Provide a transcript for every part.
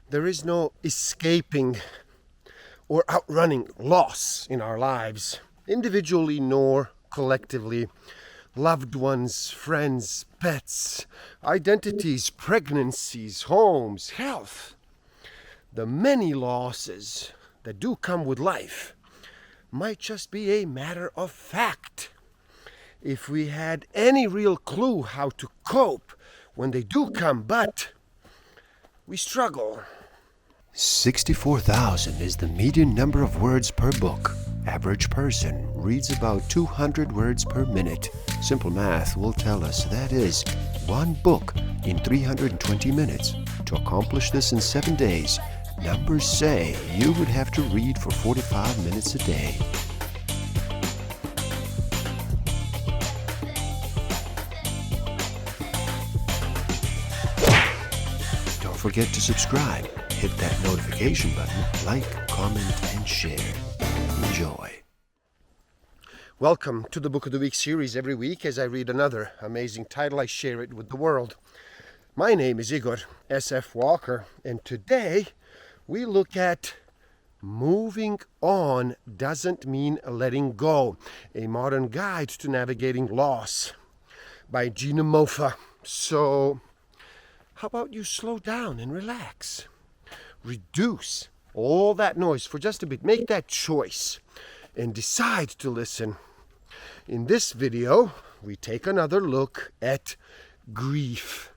There is no escaping or outrunning loss in our lives, individually nor collectively. Loved ones, friends, pets, identities, pregnancies, homes, health. The many losses that do come with life might just be a matter of fact. If we had any real clue how to cope when they do come, but we struggle. 64,000 is the median number of words per book. Average person reads about 200 words per minute. Simple math will tell us that is one book in 320 minutes. To accomplish this in 7 days, numbers say you would have to read for 45 minutes a day. Don't forget to subscribe. Hit that notification button, like, comment, and share. Enjoy. Welcome to the Book of the Week series. Every week as I read another amazing title, I share it with the world. My name is Igor S.F. Walker, and today we look at Moving On Doesn't Mean Letting Go, a modern guide to navigating loss by Gina Moffa. So, how about you slow down and relax? Reduce all that noise for just a bit. Make that choice and decide to listen. In this video, we take another look at grief.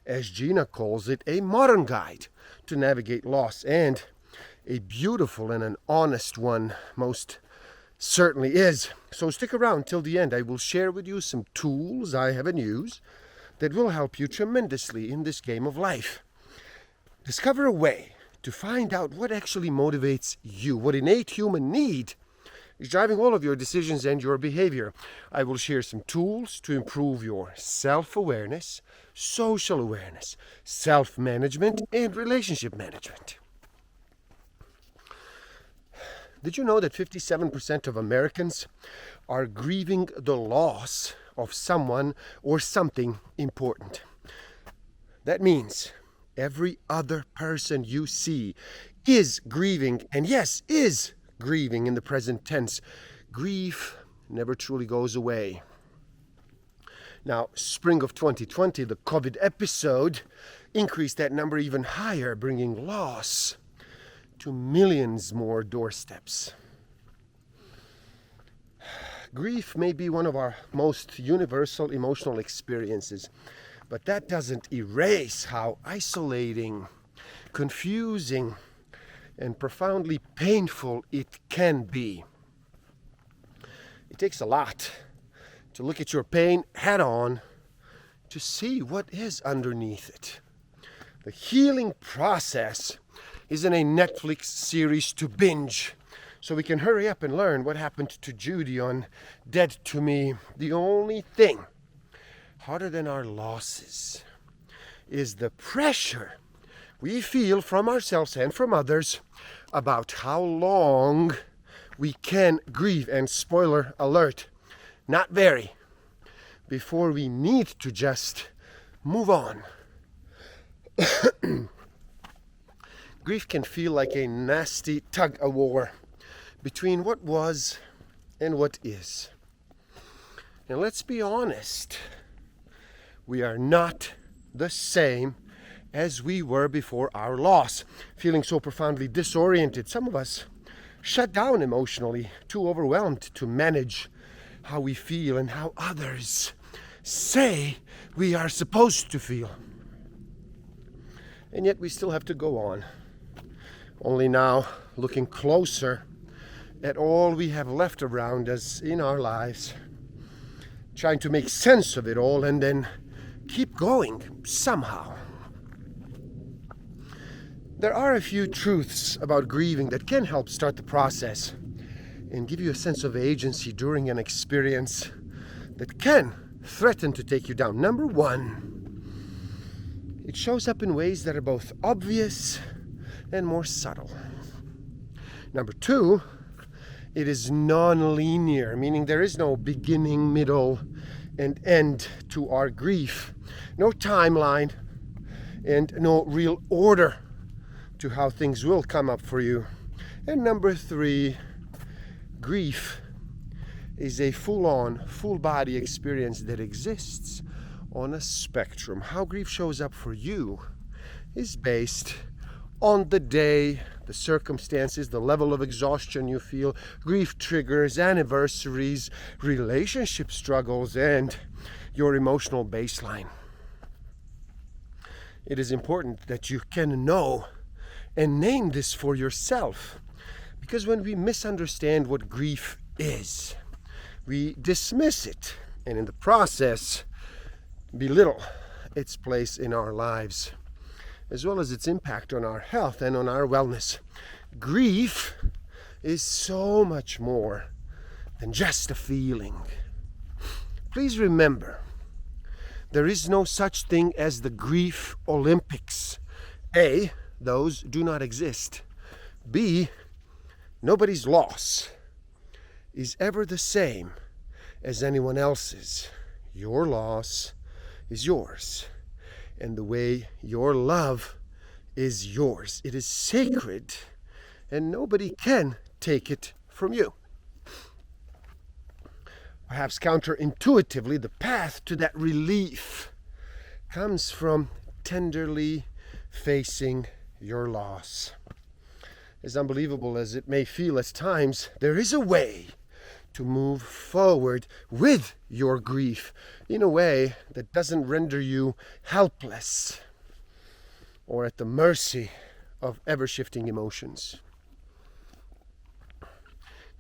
As Gina calls it, a modern guide to navigate loss, and a beautiful and an honest one most certainly is. So stick around till the end. I will share with you some tools I have and use that will help you tremendously in this game of life. Discover a way to find out what actually motivates you, what innate human need is driving all of your decisions and your behavior. I will share some tools to improve your self-awareness, social awareness, self-management, and relationship management. Did you know that 57% of Americans are grieving the loss of someone or something important? That means every other person you see is grieving, and yes, is grieving in the present tense. Grief never truly goes away. Now, spring of 2020, the COVID episode increased that number even higher, bringing loss to millions more doorsteps. Grief may be one of our most universal emotional experiences, but that doesn't erase how isolating, confusing, and profoundly painful it can be. It takes a lot to look at your pain head on, to see what is underneath it. The healing process isn't a Netflix series to binge, so we can hurry up and learn what happened to Judy on Dead to Me. The only thing harder than our losses is the pressure we feel from ourselves and from others about how long we can grieve. And spoiler alert, not very, before we need to just move on. Grief can feel like a nasty tug-of-war between what was and what is. And let's be honest, we are not the same as we were before our loss, feeling so profoundly disoriented. Some of us shut down emotionally, too overwhelmed to manage how we feel and how others say we are supposed to feel. And yet we still have to go on. Only now, looking closer at all we have left around us in our lives, trying to make sense of it all and then keep going somehow. There are a few truths about grieving that can help start the process and give you a sense of agency during an experience that can threaten to take you down. Number one, it shows up in ways that are both obvious and more subtle. Number two, it is non-linear, meaning there is no beginning, middle, and end to our grief. No timeline and no real order to how things will come up for you. And number 3, grief is a full-on, full-body experience that exists on a spectrum. How grief shows up for you is based on the day, the circumstances, the level of exhaustion you feel, grief triggers, anniversaries, relationship struggles, and your emotional baseline. It is important that you can know and name this for yourself, because when we misunderstand what grief is, we dismiss it, and in the process, belittle its place in our lives, as well as its impact on our health and on our wellness. Grief is so much more than just a feeling. Please remember, there is no such thing as the Grief Olympics. A, those do not exist. B, nobody's loss is ever the same as anyone else's. Your loss is yours, and the way your love is yours. It is sacred, and nobody can take it from you. Perhaps counterintuitively, the path to that relief comes from tenderly facing your loss. As unbelievable as it may feel at times, there is a way to move forward with your grief in a way that doesn't render you helpless or at the mercy of ever-shifting emotions.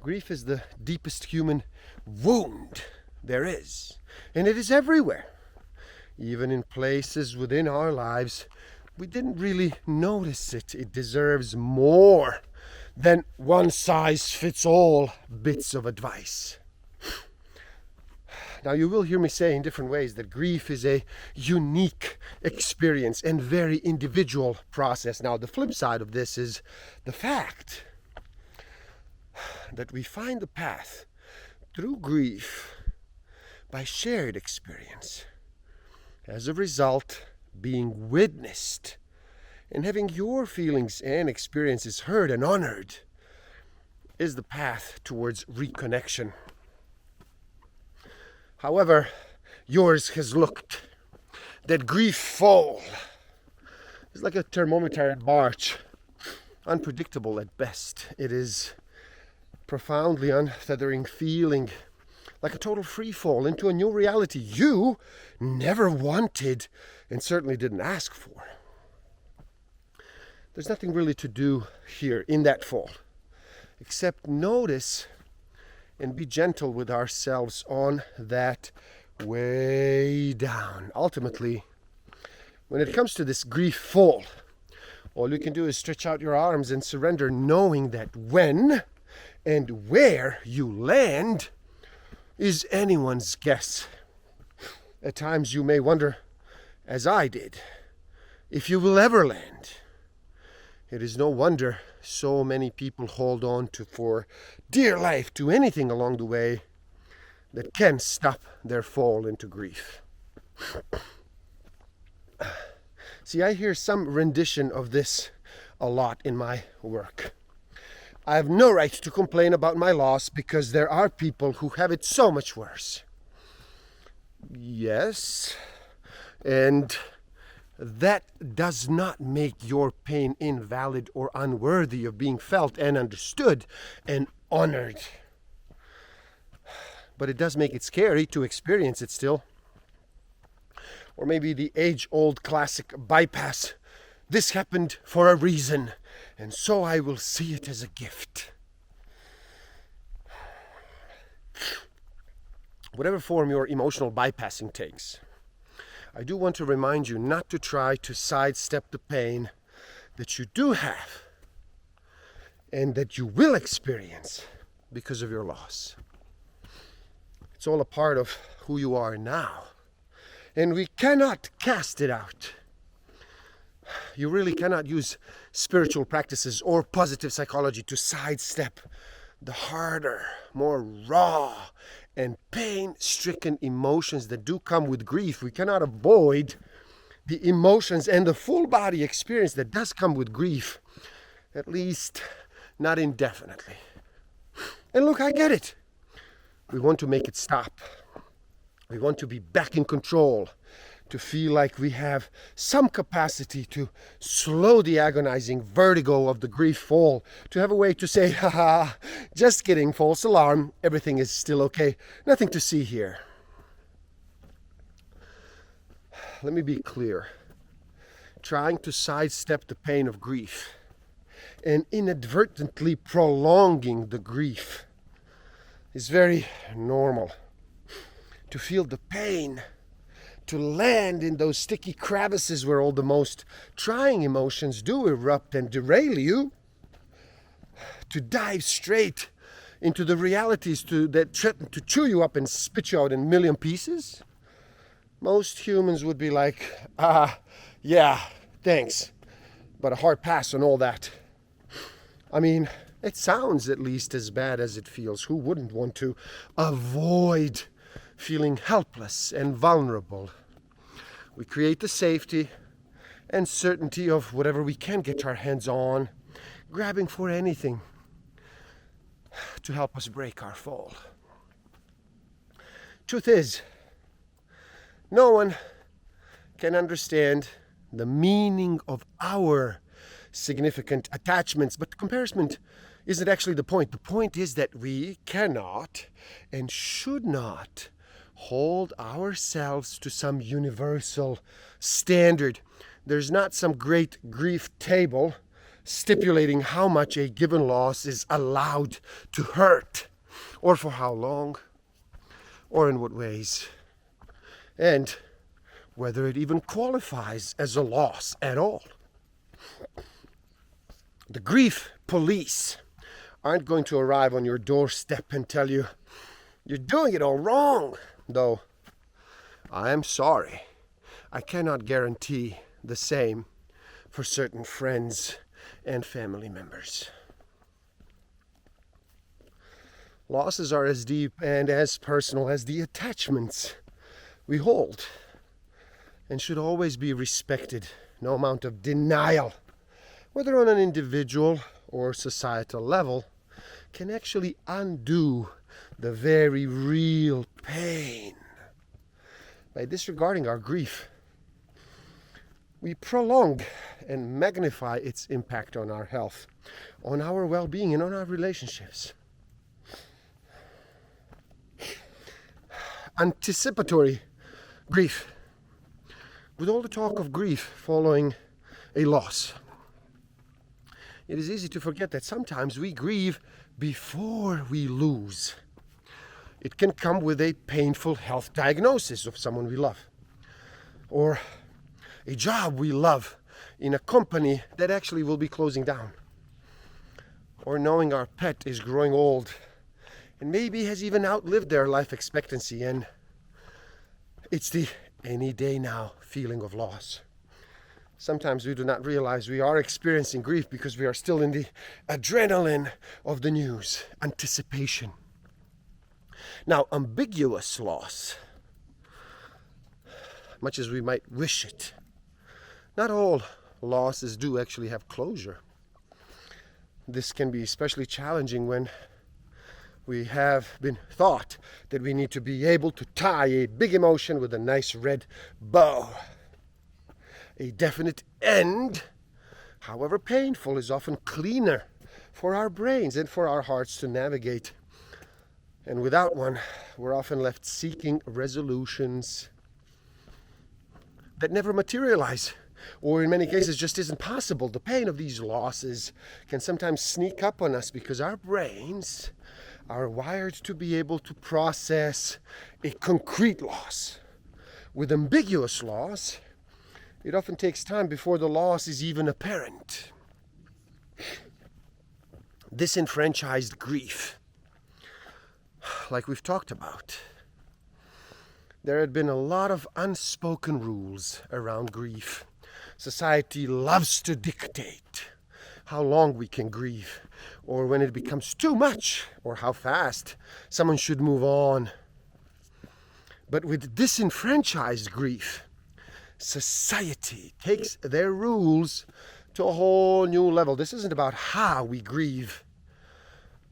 Grief is the deepest human wound there is, and it is everywhere. Even in places within our lives we didn't really notice it. It deserves more than one-size-fits-all bits of advice. Now, you will hear me say in different ways that grief is a unique experience and very individual process. Now, the flip side of this is the fact that we find the path through grief by shared experience. As a result, being witnessed and having your feelings and experiences heard and honored is the path towards reconnection. However, yours has looked. That grief fall is like a thermometer in March, unpredictable at best. It is profoundly unfeathering feeling, like a total free fall into a new reality you never wanted and certainly didn't ask for. There's nothing really to do here in that fall, except notice and be gentle with ourselves on that way down. Ultimately, when it comes to this grief fall, all you can do is stretch out your arms and surrender, knowing that when and where you land is anyone's guess. At times you may wonder, as I did, if you will ever land. It is no wonder so many people hold on to for dear life to anything along the way that can stop their fall into grief. See, I hear some rendition of this a lot in my work. I have no right to complain about my loss because there are people who have it so much worse. Yes, and that does not make your pain invalid or unworthy of being felt and understood and honored. But it does make it scary to experience it still. Or maybe the age-old classic bypass. This happened for a reason, and so I will see it as a gift. Whatever form your emotional bypassing takes, I do want to remind you not to try to sidestep the pain that you do have and that you will experience because of your loss. It's all a part of who you are now, and we cannot cast it out. You really cannot use spiritual practices or positive psychology to sidestep the harder, more raw and pain-stricken emotions that do come with grief. We cannot avoid the emotions and the full body experience that does come with grief. At least, not indefinitely. And look, I get it. We want to make it stop. We want to be back in control, to feel like we have some capacity to slow the agonizing vertigo of the grief fall, to have a way to say, haha, just kidding, false alarm, everything is still okay, nothing to see here. Let me be clear. Trying to sidestep the pain of grief and inadvertently prolonging the grief is very normal. To feel the pain, to land in those sticky crevices where all the most trying emotions do erupt and derail you, to dive straight into the realities that threaten to chew you up and spit you out in a million pieces. Most humans would be like, yeah, thanks, but a hard pass on all that. I mean, it sounds at least as bad as it feels. Who wouldn't want to avoid feeling helpless and vulnerable? We create the safety and certainty of whatever we can get our hands on, grabbing for anything to help us break our fall. Truth is, no one can understand the meaning of our significant attachments, but comparison isn't actually the point. The point is that we cannot and should not hold ourselves to some universal standard. There's not some great grief table stipulating how much a given loss is allowed to hurt, or for how long, or in what ways, and whether it even qualifies as a loss at all. The grief police aren't going to arrive on your doorstep and tell you, you're doing it all wrong. Though, I am sorry, I cannot guarantee the same for certain friends and family members. Losses are as deep and as personal as the attachments we hold, and should always be respected. No amount of denial, whether on an individual or societal level, can actually undo the very real pain. By disregarding our grief, we prolong and magnify its impact on our health, on our well-being, and on our relationships. Anticipatory grief. With all the talk of grief following a loss, it is easy to forget that sometimes we grieve before we lose. It can come with a painful health diagnosis of someone we love, or a job we love in a company that actually will be closing down, or knowing our pet is growing old and maybe has even outlived their life expectancy, and it's the any day now feeling of loss. Sometimes we do not realize we are experiencing grief because we are still in the adrenaline of the news, anticipation. Now, ambiguous loss, much as we might wish it, not all losses do actually have closure. This can be especially challenging when we have been taught that we need to be able to tie a big emotion with a nice red bow. A definite end, however painful, is often cleaner for our brains and for our hearts to navigate. And without one, we're often left seeking resolutions that never materialize, or in many cases just isn't possible. The pain of these losses can sometimes sneak up on us because our brains are wired to be able to process a concrete loss. With ambiguous loss, it often takes time before the loss is even apparent. Disenfranchised grief, like we've talked about. There had been a lot of unspoken rules around grief. Society loves to dictate how long we can grieve, or when it becomes too much, or how fast someone should move on. But with disenfranchised grief, society takes their rules to a whole new level. This isn't about how we grieve,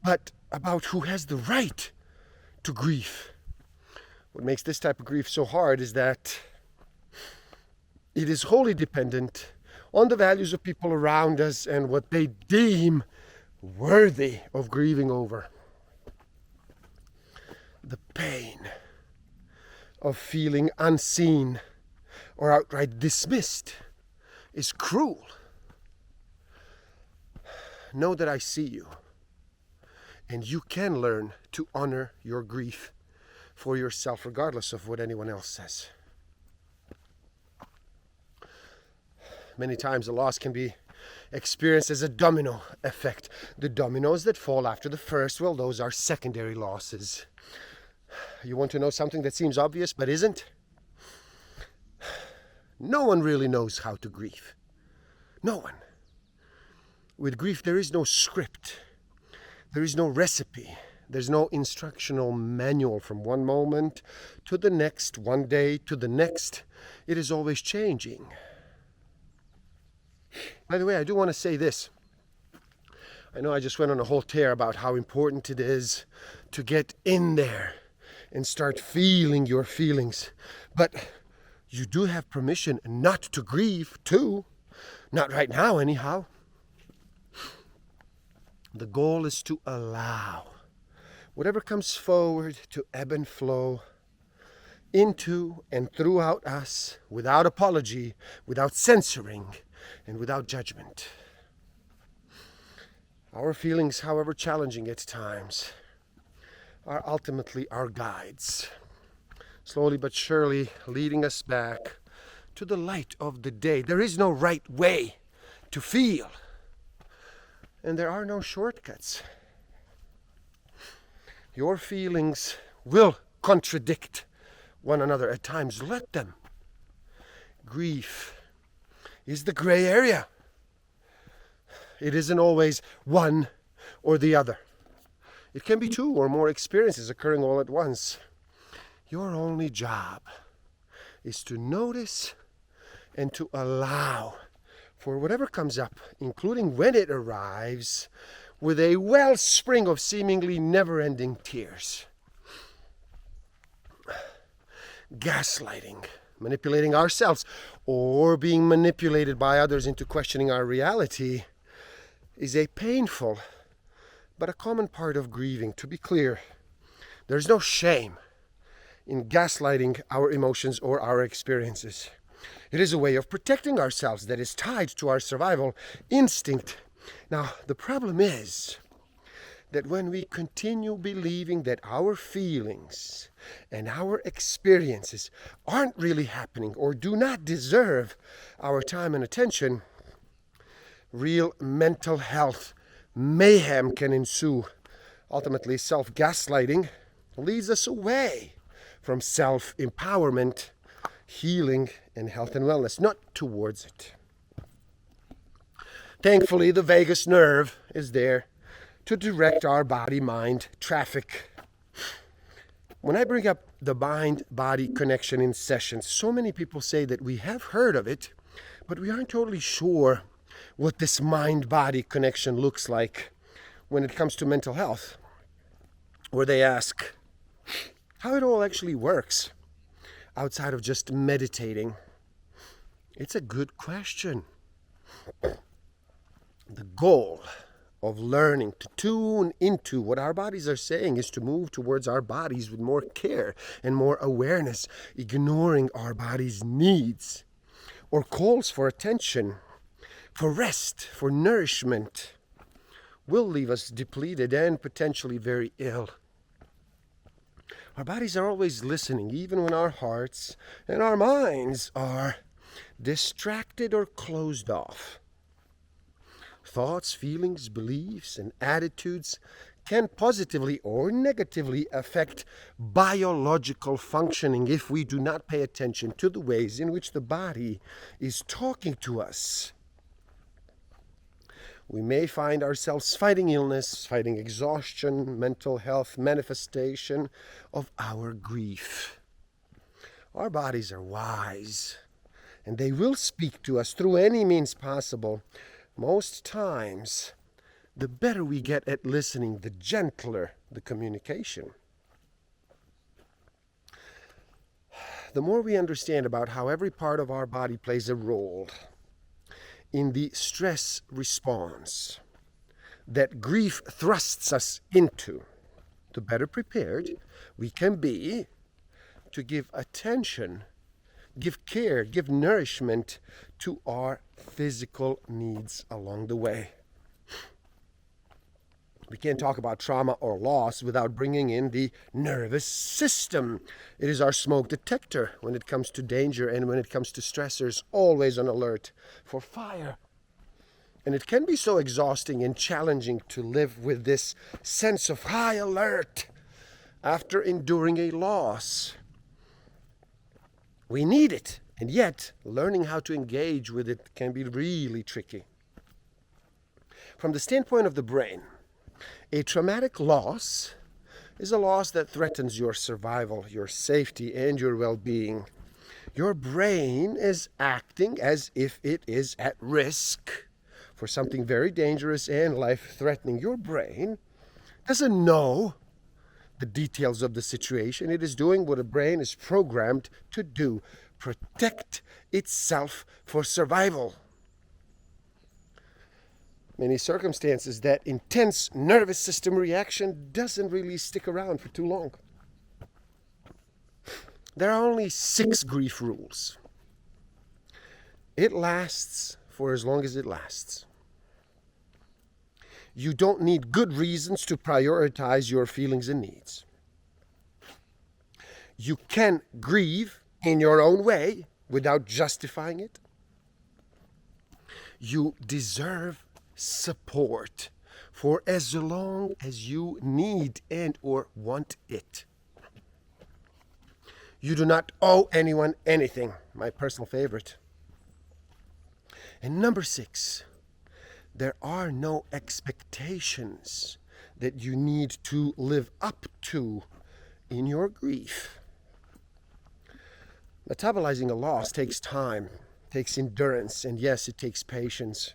but about who has the right to grieve. What makes this type of grief so hard is that it is wholly dependent on the values of people around us and what they deem worthy of grieving over. The pain of feeling unseen or outright dismissed is cruel. Know that I see you, and you can learn to honor your grief for yourself regardless of what anyone else says. Many times the loss can be experienced as a domino effect. The dominoes that fall after the first, well, those are secondary losses. You want to know something that seems obvious but isn't? No one really knows how to grieve. No one. With grief, there is no script. There is no recipe. There's no instructional manual from one moment to the next, one day to the next. It is always changing. By the way, I do want to say this. I know I just went on a whole tear about how important it is to get in there and start feeling your feelings. But you do have permission not to grieve, too. Not right now, anyhow. The goal is to allow whatever comes forward to ebb and flow into and throughout us without apology, without censoring, and without judgment. Our feelings, however challenging at times, are ultimately our guides, slowly but surely leading us back to the light of the day. There is no right way to feel, and there are no shortcuts. Your feelings will contradict one another at times. Let them. Grief is the gray area. It isn't always one or the other. It can be two or more experiences occurring all at once. Your only job is to notice and to allow for whatever comes up, including when it arrives, with a wellspring of seemingly never-ending tears. Gaslighting, manipulating ourselves, or being manipulated by others into questioning our reality is a painful but a common part of grieving. To be clear, there's no shame in gaslighting our emotions or our experiences. It is a way of protecting ourselves that is tied to our survival instinct. Now, the problem is that when we continue believing that our feelings and our experiences aren't really happening or do not deserve our time and attention, real mental health mayhem can ensue. Ultimately, self-gaslighting leads us away from self-empowerment, healing, and health and wellness, not towards it. Thankfully, the vagus nerve is there to direct our body-mind traffic. When I bring up the mind-body connection in sessions, so many people say that we have heard of it, but we aren't totally sure what this mind-body connection looks like when it comes to mental health. Or they ask how it all actually works outside of just meditating. It's a good question. The goal of learning to tune into what our bodies are saying is to move towards our bodies with more care and more awareness, ignoring our body's needs or calls for attention, for rest, for nourishment, will leave us depleted and potentially very ill. Our bodies are always listening, even when our hearts and our minds are distracted or closed off. Thoughts, feelings, beliefs, and attitudes can positively or negatively affect biological functioning if we do not pay attention to the ways in which the body is talking to us. We may find ourselves fighting illness, fighting exhaustion, mental health manifestation of our grief. Our bodies are wise, and they will speak to us through any means possible, most times, the better we get at listening, the gentler the communication. The more we understand about how every part of our body plays a role in the stress response that grief thrusts us into, the better prepared we can be to give attention, give care, give nourishment to our physical needs along the way. We can't talk about trauma or loss without bringing in the nervous system. It is our smoke detector when it comes to danger and when it comes to stressors, always on alert for fire. And it can be so exhausting and challenging to live with this sense of high alert after enduring a loss. We need it, and yet learning how to engage with it can be really tricky. From the standpoint of the brain, a traumatic loss is a loss that threatens your survival, your safety, and your well-being. Your brain is acting as if it is at risk for something very dangerous and life-threatening. Your brain doesn't know the details of the situation. It is doing what a brain is programmed to do: protect itself for survival. Many circumstances, that intense nervous system reaction doesn't really stick around for too long. There are only 6 grief rules. It lasts for as long as it lasts. You don't need good reasons to prioritize your feelings and needs. You can grieve in your own way without justifying it. You deserve support for as long as you need and or want it. You do not owe anyone anything, my personal favorite. And number 6, there are no expectations that you need to live up to in your grief. Metabolizing a loss takes time, takes endurance, and yes, it takes patience.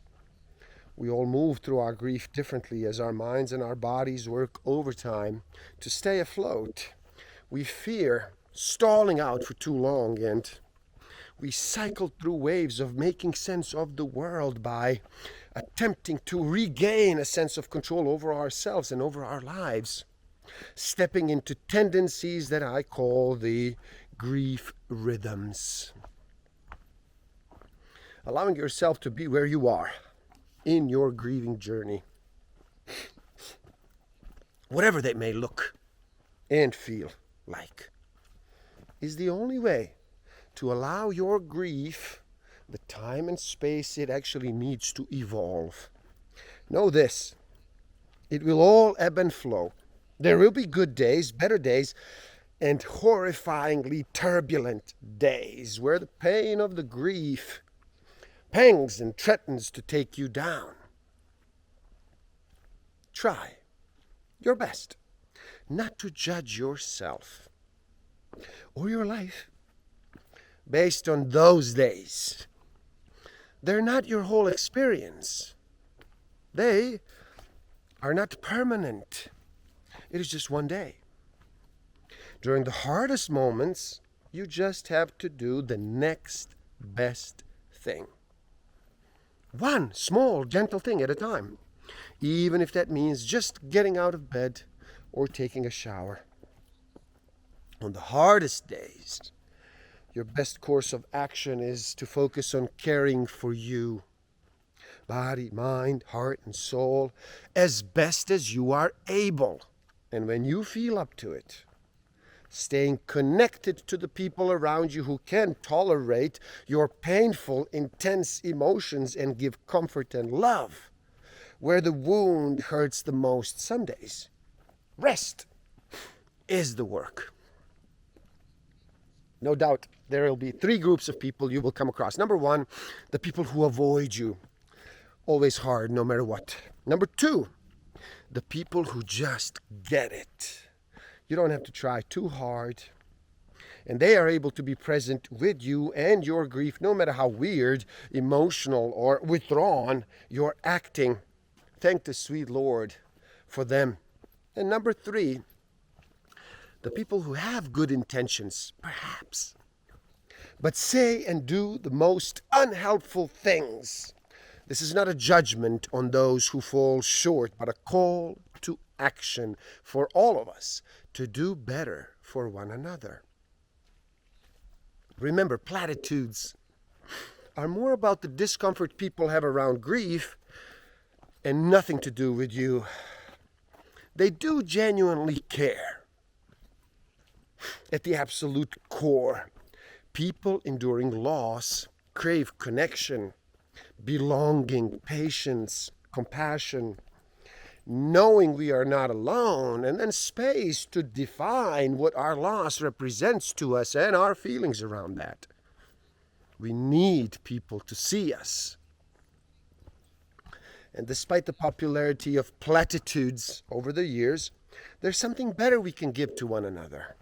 We all move through our grief differently as our minds and our bodies work overtime to stay afloat. We fear stalling out for too long, and we cycle through waves of making sense of the world by attempting to regain a sense of control over ourselves and over our lives, stepping into tendencies that I call the grief rhythms. Allowing yourself to be where you are in your grieving journey, whatever that may look and feel like, is the only way to allow your grief the time and space it actually needs to evolve. Know this: it will all ebb and flow. There will be good days, better days, and horrifyingly turbulent days where the pain of the grief pangs and threatens to take you down. Try your best not to judge yourself or your life based on those days. They're not your whole experience. They are not permanent. It is just one day. During the hardest moments, you just have to do the next best thing. One small, gentle thing at a time, even if that means just getting out of bed or taking a shower. On the hardest days, your best course of action is to focus on caring for you, body, mind, heart, and soul, as best as you are able. And when you feel up to it, staying connected to the people around you who can tolerate your painful, intense emotions and give comfort and love where the wound hurts the most. Some days, rest is the work. No doubt there will be 3 groups of people you will come across. Number 1, the people who avoid you. Always hard, no matter what. Number 2, the people who just get it. You don't have to try too hard. And they are able to be present with you and your grief, no matter how weird, emotional, or withdrawn you're acting. Thank the sweet Lord for them. And number 3, the people who have good intentions, perhaps, but say and do the most unhelpful things. This is not a judgment on those who fall short, but a call to action for all of us to do better for one another. Remember, platitudes are more about the discomfort people have around grief and nothing to do with you. They do genuinely care. At the absolute core, people enduring loss crave connection, belonging, patience, compassion, knowing we are not alone, and then space to define what our loss represents to us and our feelings around that. We need people to see us. And despite the popularity of platitudes over the years, there's something better we can give to one another.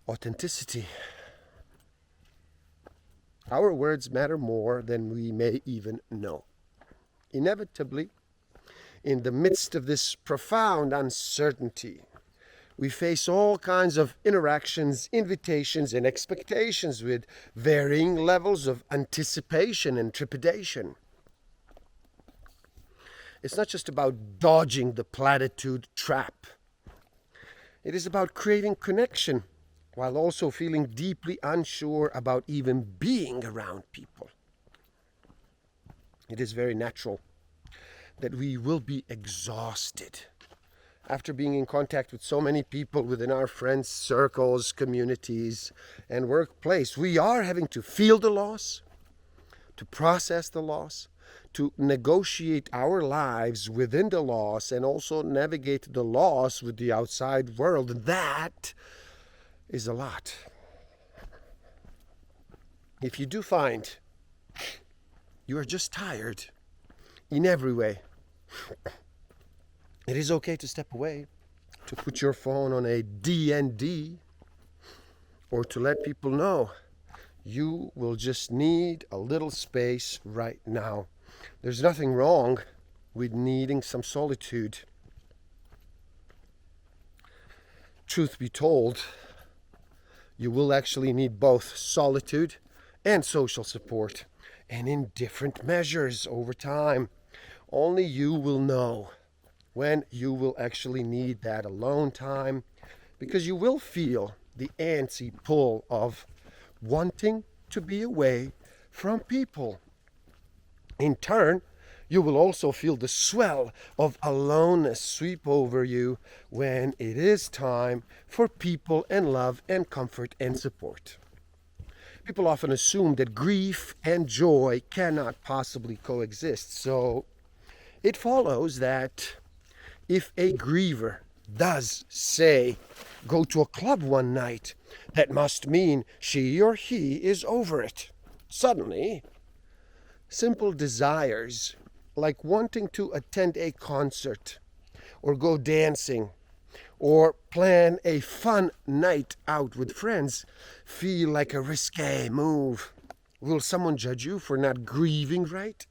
Authenticity. Our words matter more than we may even know. Inevitably, in the midst of this profound uncertainty, we face all kinds of interactions, invitations, and expectations with varying levels of anticipation and trepidation. It's not just about dodging the platitude trap. It is about craving connection while also feeling deeply unsure about even being around people. It is very natural that we will be exhausted after being in contact with so many people within our friends' circles, communities, and workplace. We are having to feel the loss, to process the loss, to negotiate our lives within the loss, and also navigate the loss with the outside world. And that is a lot. If you do find you are just tired in every way, it is okay to step away, to put your phone on a DND, or to let people know you will just need a little space right now. There's nothing wrong with needing some solitude. Truth be told, you will actually need both solitude and social support, and in different measures over time. Only you will know when you will actually need that alone time, because you will feel the antsy pull of wanting to be away from people. In turn, you will also feel the swell of aloneness sweep over you when it is time for people and love and comfort and support. People often assume that grief and joy cannot possibly coexist, so it follows that if a griever does, say, go to a club one night, that must mean she or he is over it. Suddenly, simple desires like wanting to attend a concert or go dancing or plan a fun night out with friends feel like a risque move. Will someone judge you for not grieving right?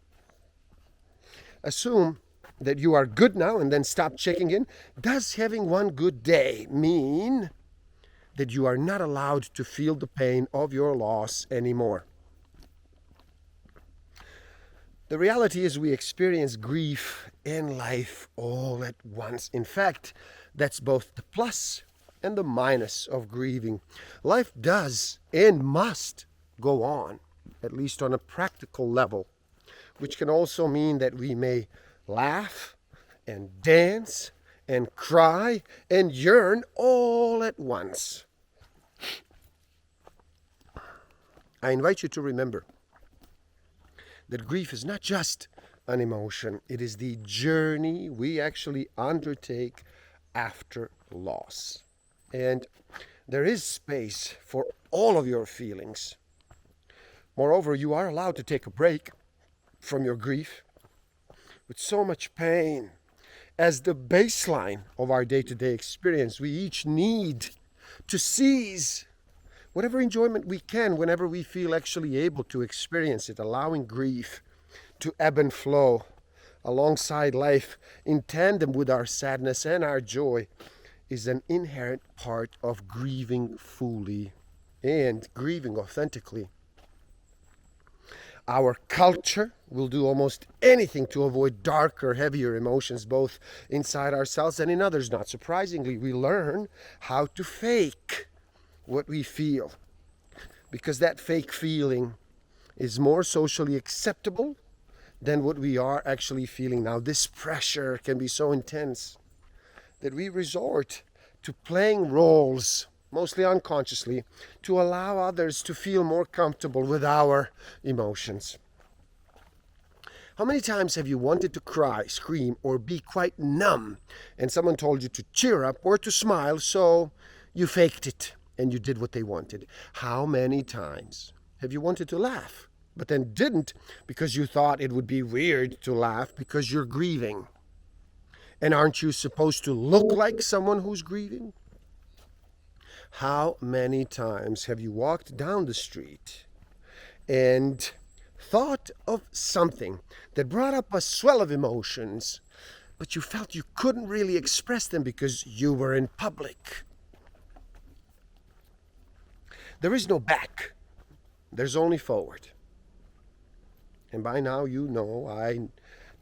Assume that you are good now and then stop checking in. Does having one good day mean that you are not allowed to feel the pain of your loss anymore? The reality is we experience grief in life all at once. In fact, that's both the plus and the minus of grieving. Life does and must go on, at least on a practical level, which can also mean that we may laugh and dance and cry and yearn all at once. I invite you to remember that grief is not just an emotion, it is the journey we actually undertake after loss. And there is space for all of your feelings. Moreover, you are allowed to take a break from your grief. With so much pain as the baseline of our day-to-day experience, we each need to seize whatever enjoyment we can whenever we feel actually able to experience it, allowing grief to ebb and flow alongside life in tandem with our sadness and our joy is an inherent part of grieving fully and grieving authentically. Our culture will do almost anything to avoid darker, heavier emotions, both inside ourselves and in others. Not surprisingly, we learn how to fake what we feel, because that fake feeling is more socially acceptable than what we are actually feeling. Now, this pressure can be so intense that we resort to playing roles, mostly unconsciously, to allow others to feel more comfortable with our emotions. How many times have you wanted to cry, scream, or be quite numb, and someone told you to cheer up or to smile, so you faked it and you did what they wanted? How many times have you wanted to laugh, but then didn't because you thought it would be weird to laugh because you're grieving? And aren't you supposed to look like someone who's grieving? How many times have you walked down the street and thought of something that brought up a swell of emotions, but you felt you couldn't really express them because you were in public? There is no back. There's only forward. And by now you know I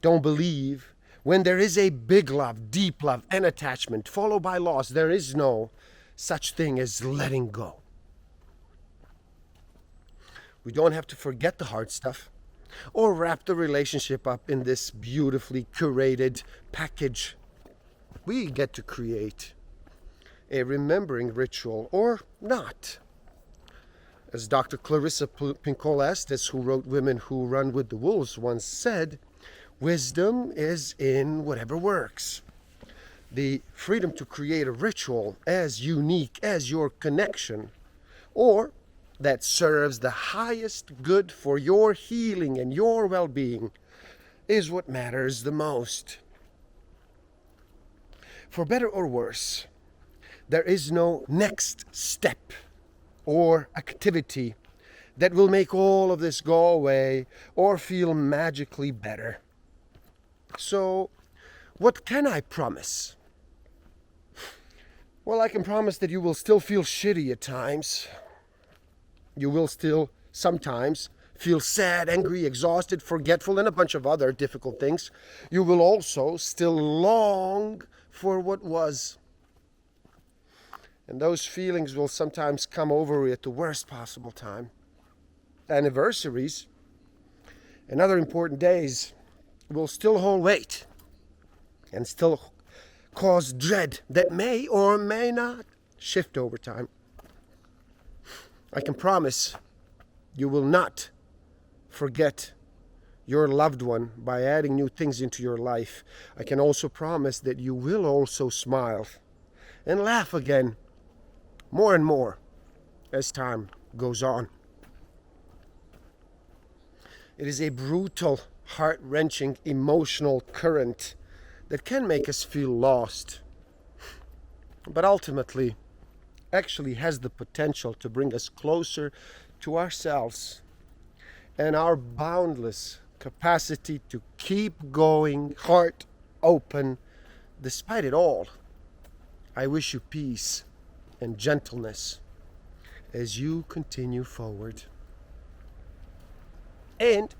don't believe when there is a big love, deep love, and attachment followed by loss, there is no such thing as letting go. We don't have to forget the hard stuff or wrap the relationship up in this beautifully curated package. We get to create a remembering ritual or not. As Dr. Clarissa Pinkola Estes, who wrote Women Who Run with the Wolves, once said, wisdom is in whatever works. The freedom to create a ritual as unique as your connection, or that serves the highest good for your healing and your well-being, is what matters the most. For better or worse, there is no next step or activity that will make all of this go away or feel magically better. So, what can I promise? Well, I can promise that you will still feel shitty at times. You will still sometimes feel sad, angry, exhausted, forgetful, and a bunch of other difficult things. You will also still long for what was. And those feelings will sometimes come over at the worst possible time. Anniversaries and other important days will still hold weight and still cause dread that may or may not shift over time. I can promise you will not forget your loved one by adding new things into your life. I can also promise that you will also smile and laugh again more and more as time goes on. It is a brutal, heart-wrenching, emotional current that can make us feel lost, but ultimately actually has the potential to bring us closer to ourselves and our boundless capacity to keep going, heart open, despite it all. I wish you peace and gentleness as you continue forward. And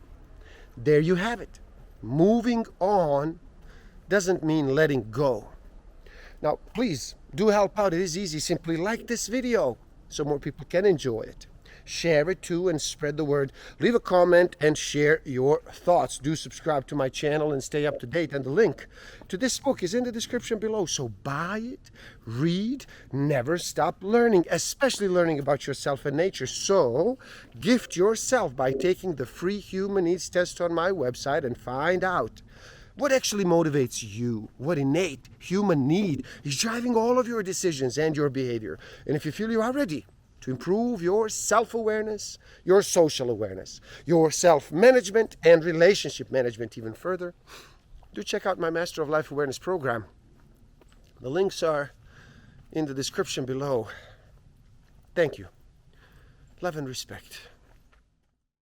there you have it. Moving on doesn't mean letting go. Now, please do help out. It is easy. Simply like this video so more people can enjoy it. Share it too and spread the word. Leave a comment and share your thoughts. Do subscribe to my channel and stay up to date. And the link to this book is in the description below. So buy it, read, never stop learning, especially learning about yourself and nature. So gift yourself by taking the free human needs test on my website and find out what actually motivates you, what innate human need is driving all of your decisions and your behavior. And if you feel you are ready to improve your self-awareness, your social awareness, your self-management and relationship management even further, do check out my Master of Life Awareness program. The links are in the description below. Thank you. Love and respect.